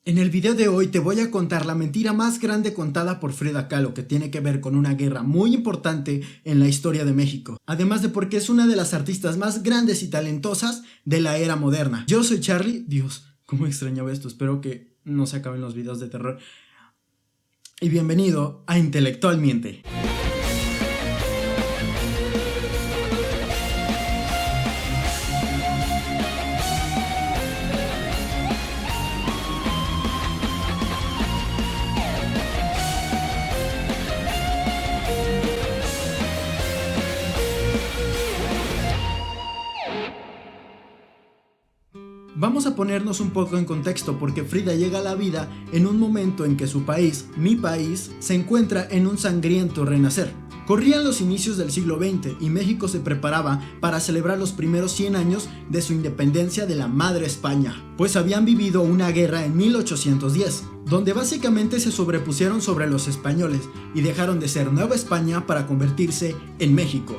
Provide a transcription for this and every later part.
En el video de hoy te voy a contar la mentira más grande contada por Frida Kahlo, que tiene que ver con una guerra muy importante en la historia de México, además de porque es una de las artistas más grandes y talentosas de la era moderna. Yo soy Charlie. Dios, cómo extrañaba esto, espero que no se acaben los videos de terror. Y bienvenido a Intelectualmente. Vamos a ponernos un poco en contexto porque Frida llega a la vida en un momento en que su país, mi país, se encuentra en un sangriento renacer. Corrían los inicios del siglo XX y México se preparaba para celebrar los primeros 100 años de su independencia de la madre España, pues habían vivido una guerra en 1810, donde básicamente se sobrepusieron sobre los españoles y dejaron de ser Nueva España para convertirse en México.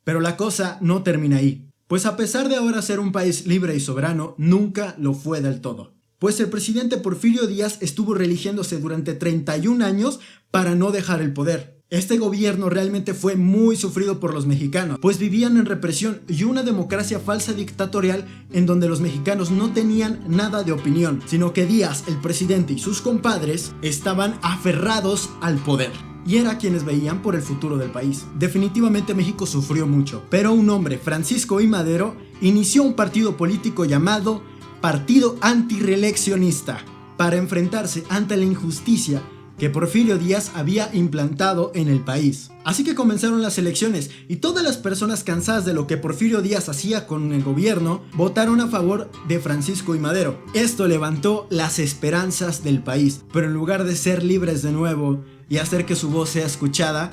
Pero la cosa no termina ahí. Pues a pesar de ahora ser un país libre y soberano, nunca lo fue del todo. Pues el presidente Porfirio Díaz estuvo religiéndose durante 31 años para no dejar el poder. Este gobierno realmente fue muy sufrido por los mexicanos, pues vivían en represión y una democracia falsa dictatorial en donde los mexicanos no tenían nada de opinión, sino que Díaz, el presidente y sus compadres estaban aferrados al poder. Y era quienes veían por el futuro del país. Definitivamente México sufrió mucho, pero un hombre, Francisco I. Madero, inició un partido político llamado Partido Antirreeleccionista para enfrentarse ante la injusticia que Porfirio Díaz había implantado en el país. Así que comenzaron las elecciones y todas las personas cansadas de lo que Porfirio Díaz hacía con el gobierno votaron a favor de Francisco I. Madero. Esto levantó las esperanzas del país, pero en lugar de ser libres de nuevo y hacer que su voz sea escuchada,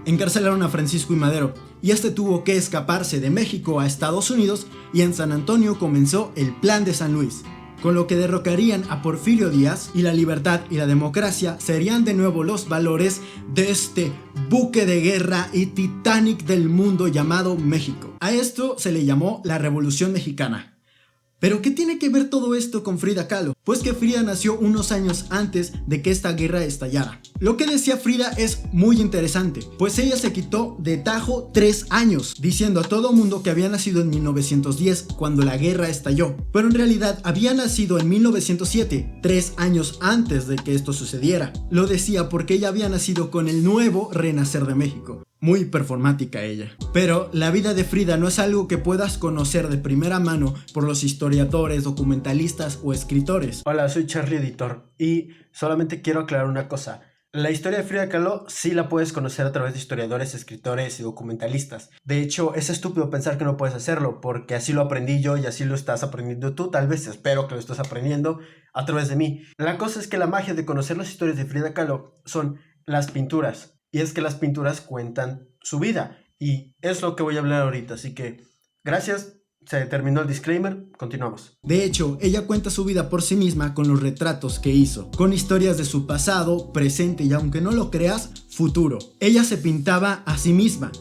encarcelaron a Francisco I. Madero y este tuvo que escaparse de México a Estados Unidos y en San Antonio comenzó el Plan de San Luis, con lo que derrocarían a Porfirio Díaz y la libertad y la democracia serían de nuevo los valores de este buque de guerra y Titanic del mundo llamado México. A esto se le llamó la Revolución Mexicana. ¿Pero qué tiene que ver todo esto con Frida Kahlo? Pues que Frida nació unos años antes de que esta guerra estallara. Lo que decía Frida es muy interesante, pues ella se quitó de tajo 3 años, diciendo a todo mundo que había nacido en 1910 cuando la guerra estalló, pero en realidad había nacido en 1907, 3 años antes de que esto sucediera. Lo decía porque ella había nacido con el nuevo renacer de México. Muy performática ella. Pero la vida de Frida no es algo que puedas conocer de primera mano por los historiadores, documentalistas o escritores. Hola, soy Charlie Editor y solamente quiero aclarar una cosa. La historia de Frida Kahlo sí la puedes conocer a través de historiadores, escritores y documentalistas. De hecho, es estúpido pensar que no puedes hacerlo, porque así lo aprendí yo y así lo estás aprendiendo tú. Tal vez espero que lo estés aprendiendo a través de mí. La cosa es que la magia de conocer las historias de Frida Kahlo son las pinturas. Y es que las pinturas cuentan su vida. Y es lo que voy a hablar ahorita. Así que, gracias. Se terminó el disclaimer, continuamos. De hecho, ella cuenta su vida por sí misma con los retratos que hizo, con historias de su pasado, presente y, aunque no lo creas, futuro. Ella se pintaba a sí misma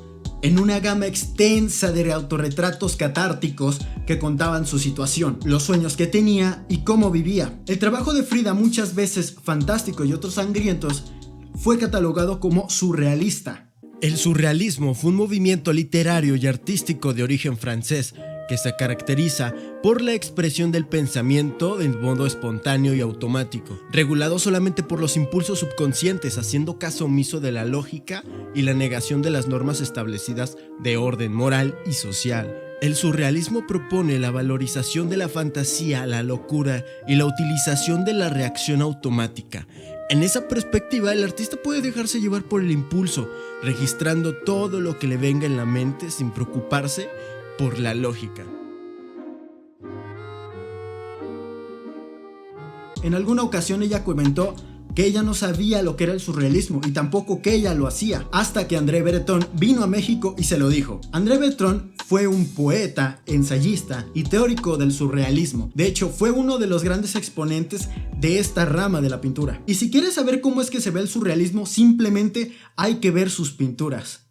en una gama extensa de autorretratos catárticos que contaban su situación, los sueños que tenía y cómo vivía. El trabajo de Frida, muchas veces fantástico y otros sangrientos, fue catalogado como surrealista. El surrealismo fue un movimiento literario y artístico de origen francés que se caracteriza por la expresión del pensamiento de modo espontáneo y automático, regulado solamente por los impulsos subconscientes, haciendo caso omiso de la lógica y la negación de las normas establecidas de orden moral y social. El surrealismo propone la valorización de la fantasía, la locura y la utilización de la reacción automática. En esa perspectiva, el artista puede dejarse llevar por el impulso, registrando todo lo que le venga en la mente sin preocuparse por la lógica. En alguna ocasión ella comentó que ella no sabía lo que era el surrealismo y tampoco que ella lo hacía, hasta que André Breton vino a México y se lo dijo. André Breton fue un poeta, ensayista y teórico del surrealismo. De hecho, fue uno de los grandes exponentes de esta rama de la pintura. Y si quieres saber cómo es que se ve el surrealismo, simplemente hay que ver sus pinturas.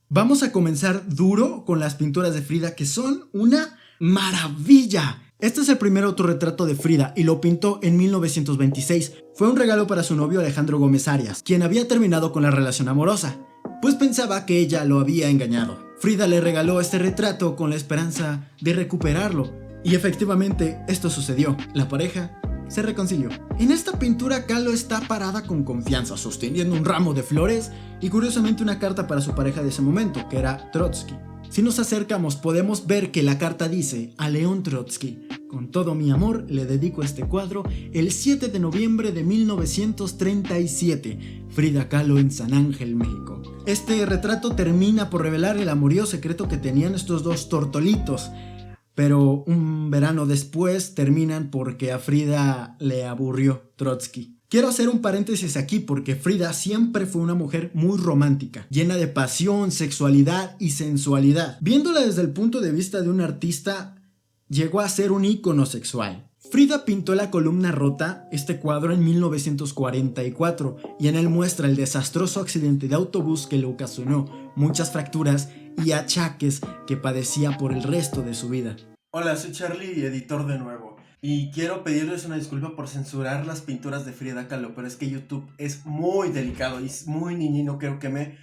Vamos a comenzar duro con las pinturas de Frida, que son una maravilla. Este es el primer autorretrato de Frida y lo pintó en 1926. Fue un regalo para su novio Alejandro Gómez Arias, quien había terminado con la relación amorosa, pues pensaba que ella lo había engañado. Frida le regaló este retrato con la esperanza de recuperarlo, y efectivamente esto sucedió. La pareja se reconcilió. En esta pintura Kahlo está parada con confianza, sosteniendo un ramo de flores y curiosamente una carta para su pareja de ese momento, que era Trotsky. Si nos acercamos podemos ver que la carta dice: a León Trotsky, con todo mi amor le dedico este cuadro el 7 de noviembre de 1937, Frida Kahlo en San Ángel, México. Este retrato termina por revelar el amorío secreto que tenían estos dos tortolitos, pero un verano después terminan porque a Frida le aburrió Trotsky. Quiero hacer un paréntesis aquí porque Frida siempre fue una mujer muy romántica, llena de pasión, sexualidad y sensualidad. Viéndola desde el punto de vista de un artista, llegó a ser un ícono sexual. Frida pintó La columna rota, este cuadro, en 1944, y en él muestra el desastroso accidente de autobús que le ocasionó muchas fracturas y achaques que padecía por el resto de su vida. Hola, soy Charlie, editor de nuevo, y quiero pedirles una disculpa por censurar las pinturas de Frida Kahlo, pero es que YouTube es muy delicado y es muy niñino, creo que me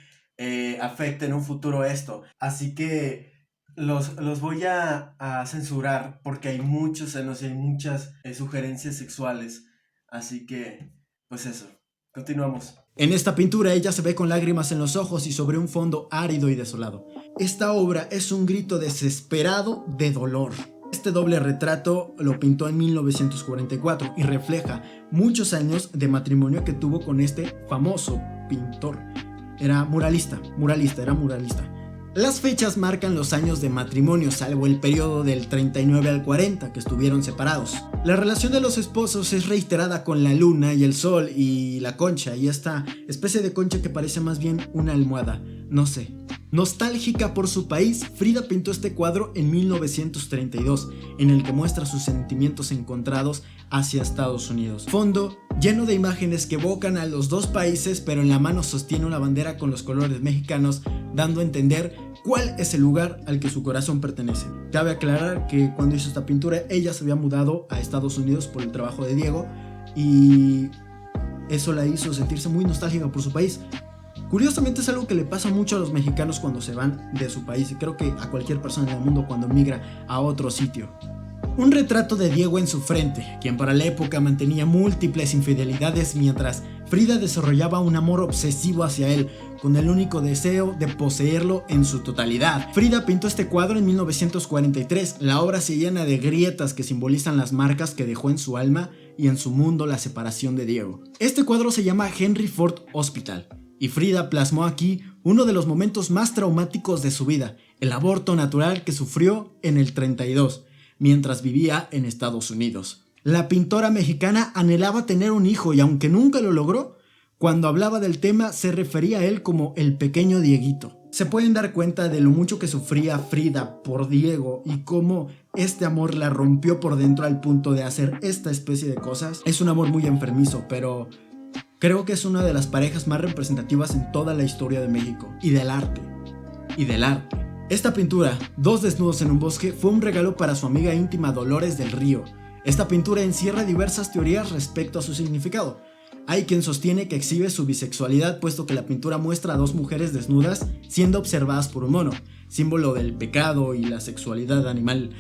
afecte en un futuro esto, así que los voy a censurar porque hay muchos senos y hay muchas sugerencias sexuales, así que pues eso, continuamos. En esta pintura ella se ve con lágrimas en los ojos y sobre un fondo árido y desolado. Esta obra es un grito desesperado de dolor. Este doble retrato lo pintó en 1944 y refleja muchos años de matrimonio que tuvo con este famoso pintor. Era muralista. Las fechas marcan los años de matrimonio, salvo el periodo del 39 al 40 que estuvieron separados. La relación de los esposos es reiterada con la luna y el sol y la concha, y esta especie de concha que parece más bien una almohada, no sé. Nostálgica por su país, Frida pintó este cuadro en 1932, en el que muestra sus sentimientos encontrados hacia Estados Unidos. Fondo lleno de imágenes que evocan a los dos países, pero en la mano sostiene una bandera con los colores mexicanos, dando a entender cuál es el lugar al que su corazón pertenece. Cabe aclarar que cuando hizo esta pintura ella se había mudado a Estados Unidos por el trabajo de Diego y eso la hizo sentirse muy nostálgica por su país. Curiosamente es algo que le pasa mucho a los mexicanos cuando se van de su país, y creo que a cualquier persona en el mundo cuando migra a otro sitio. Un retrato de Diego en su frente, quien para la época mantenía múltiples infidelidades mientras Frida desarrollaba un amor obsesivo hacia él, con el único deseo de poseerlo en su totalidad. Frida pintó este cuadro en 1943. La obra se llena de grietas que simbolizan las marcas que dejó en su alma y en su mundo la separación de Diego. Este cuadro se llama Henry Ford Hospital, y Frida plasmó aquí uno de los momentos más traumáticos de su vida, el aborto natural que sufrió en el 32, mientras vivía en Estados Unidos. La pintora mexicana anhelaba tener un hijo y aunque nunca lo logró, cuando hablaba del tema se refería a él como el pequeño Dieguito. Se pueden dar cuenta de lo mucho que sufría Frida por Diego y cómo este amor la rompió por dentro al punto de hacer esta especie de cosas. Es un amor muy enfermizo, pero creo que es una de las parejas más representativas en toda la historia de México y del arte. Esta pintura, Dos desnudos en un bosque, fue un regalo para su amiga íntima Dolores del Río. Esta pintura encierra diversas teorías respecto a su significado. Hay quien sostiene que exhibe su bisexualidad, puesto que la pintura muestra a dos mujeres desnudas siendo observadas por un mono, símbolo del pecado y la sexualidad animal.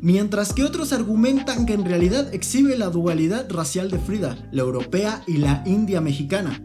Mientras que otros argumentan que en realidad exhibe la dualidad racial de Frida, la europea y la india mexicana.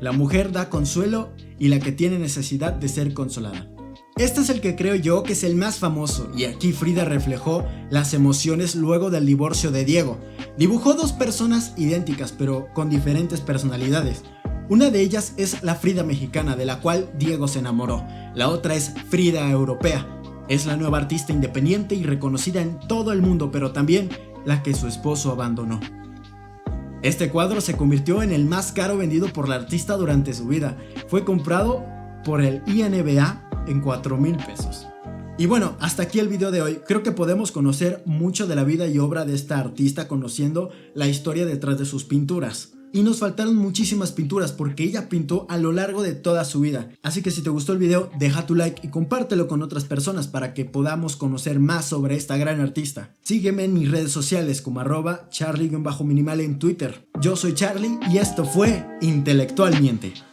La mujer da consuelo y la que tiene necesidad de ser consolada. Este es el que creo yo que es el más famoso, y aquí Frida reflejó las emociones luego del divorcio de Diego. Dibujó dos personas idénticas pero con diferentes personalidades. Una de ellas es la Frida mexicana, de la cual Diego se enamoró. La otra es Frida europea. Es la nueva artista independiente y reconocida en todo el mundo, pero también la que su esposo abandonó. Este cuadro se convirtió en el más caro vendido por la artista durante su vida. Fue comprado por el INBA en 4,000 pesos. Y bueno, hasta aquí el video de hoy. Creo que podemos conocer mucho de la vida y obra de esta artista conociendo la historia detrás de sus pinturas. y nos faltaron muchísimas pinturas porque ella pintó a lo largo de toda su vida. Así que si te gustó el video, deja tu like y compártelo con otras personas para que podamos conocer más sobre esta gran artista. Sígueme en mis redes sociales como @charlie_minimal en Twitter. Yo soy Charlie y esto fue Intelectualmente.